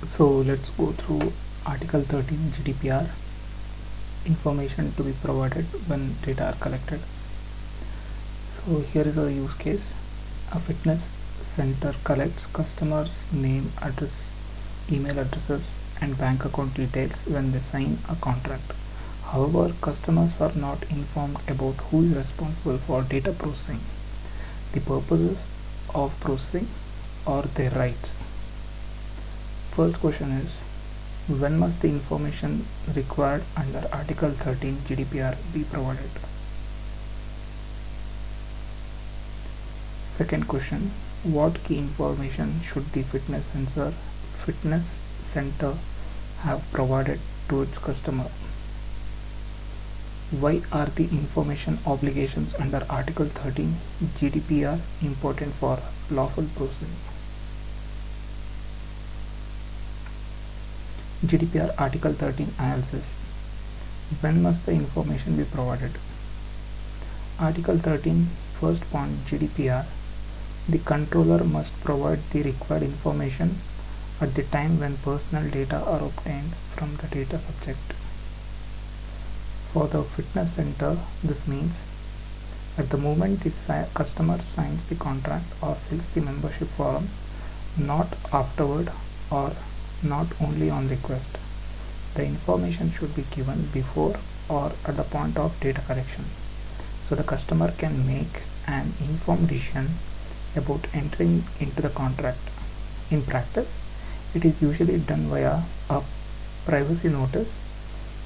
So let's go through Article 13 GDPR, information to be provided when data are collected. So here is a use case. A fitness center collects customers' name, address, email addresses and bank account details when they sign a contract. However, customers are not informed about who is responsible for data processing, the purposes of processing, or their rights. First question is, when must the information required under Article 13 GDPR be provided? Second question, what key information should the fitness center have provided to its customer? Why are the information obligations under Article 13 GDPR important for lawful processing? GDPR Article 13 analysis. When must the information be provided? Article 13 first point GDPR. The controller must provide the required information at the time when personal data are obtained from the data subject. For the fitness center, this means at the moment the customer signs the contract or fills the membership form, not afterward or not only on request. The information should be given before or at the point of data collection, so the customer can make an informed decision about entering into the contract. In practice, it is usually done via a privacy notice,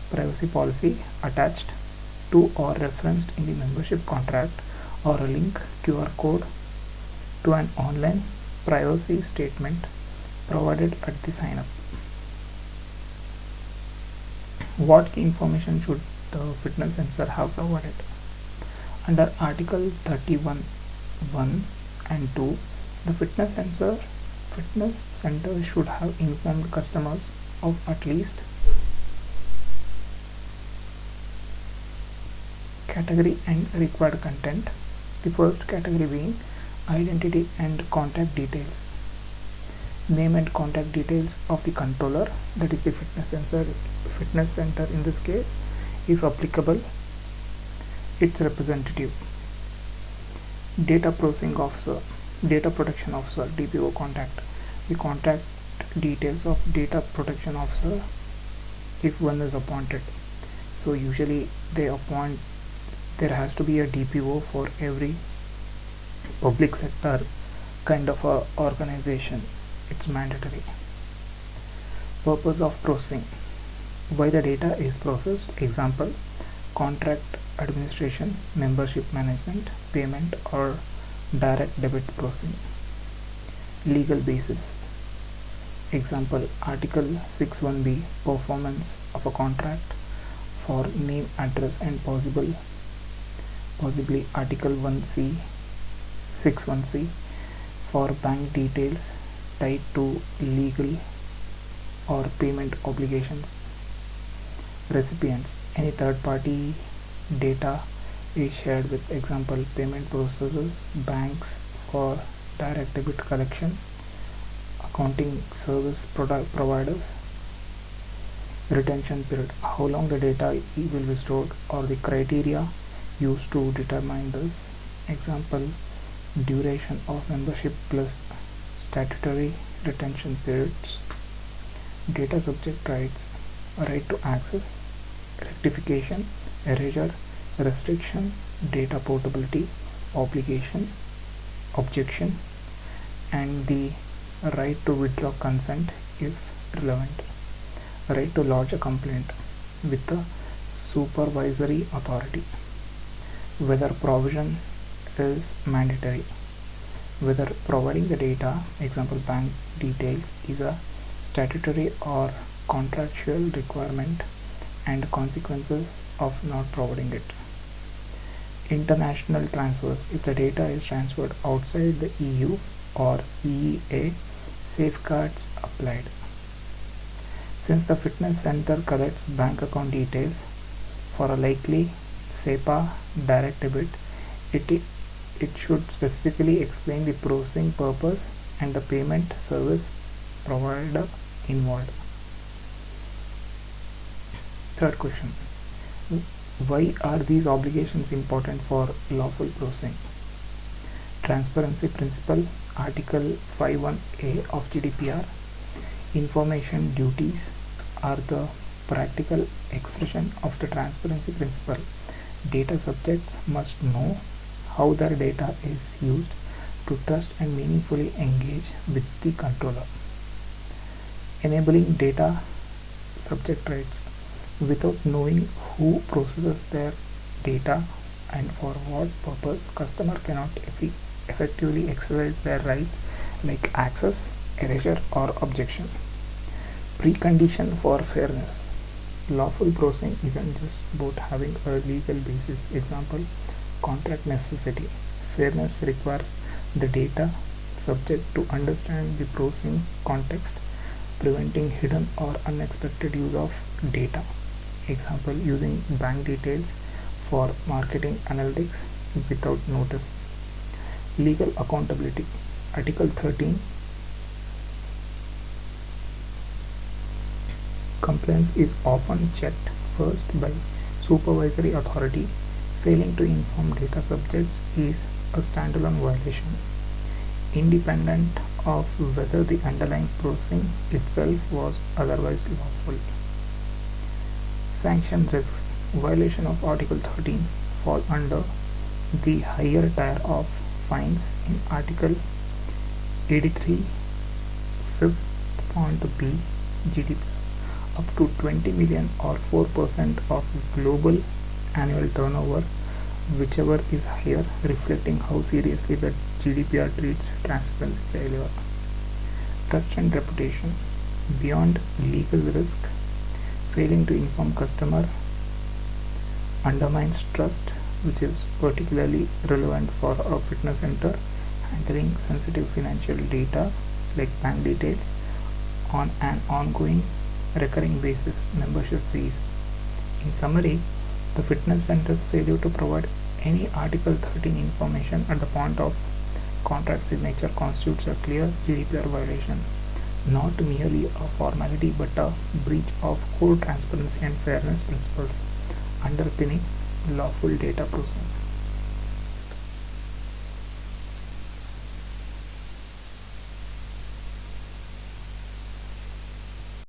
privacy policy attached to or referenced in the membership contract, or a link QR code to an online privacy statement provided at the sign up. What key information should the fitness center have provided? Under Article 31(1) and 2, the fitness center should have informed customers of at least category and required content. The first category being identity and contact details. Name and contact details of the controller, that is the fitness center in this case, if applicable, its representative. Data protection officer DPO contact. The contact details of data protection officer if one is appointed. So usually there has to be a DPO for every public sector kind of a organization. It's mandatory. Purpose of processing. Why the data is processed. Example, contract administration, membership management, payment or direct debit processing. Legal basis. Example, Article 61(b), performance of a contract for name, address and possibly Article 61(c) for bank details tied to legal or payment obligations. Recipients. Any third party data is shared with, example, payment processors, banks for direct debit collection, accounting service providers. Retention period. How long the data will be stored or the criteria used to determine this. Example, duration of membership plus statutory retention periods. Data subject rights. Right to access, rectification, erasure, restriction, data portability, obligation, objection, and the right to withdraw consent if relevant. Right to lodge a complaint with the supervisory authority. Whether provision is mandatory. Whether providing the data, example bank details, is a statutory or contractual requirement, and consequences of not providing it. International transfers. If the data is transferred outside the EU or EEA, safeguards applied. Since the fitness center collects bank account details for a likely SEPA direct debit, it should specifically explain the processing purpose and the payment service provider involved. Third question: why are these obligations important for lawful browsing? Transparency principle, Article 51A of GDPR. Information duties are the practical expression of the transparency principle. Data subjects must know how their data is used to trust and meaningfully engage with the controller. Enabling data subject rights. Without knowing who processes their data and for what purpose, customer cannot effectively exercise their rights like access, erasure or objection. Precondition for fairness. Lawful browsing isn't just about having a legal basis. Example, contract necessity. Fairness requires the data subject to understand the browsing context, preventing hidden or unexpected use of data. Example, using bank details for marketing analytics without notice. Legal accountability. Article 13. Compliance is often checked first by supervisory authority. Failing to inform data subjects is a standalone violation, independent of whether the underlying browsing itself was otherwise lawful. Sanction risks. Violation of Article 13 fall under the higher tier of fines in Article 83 5th point B GDPR, up to 20 million or 4% of global annual turnover, whichever is higher, reflecting how seriously the GDPR treats transparency failure. Trust and reputation. Beyond legal risk, failing to inform customer undermines trust, which is particularly relevant for a fitness center handling sensitive financial data like bank details on an ongoing recurring basis. Membership fees. In summary, the fitness center's failure to provide any Article 13 information at the point of contract signature constitutes a clear GDPR violation, not merely a formality but a breach of core transparency and fairness principles underpinning lawful data processing.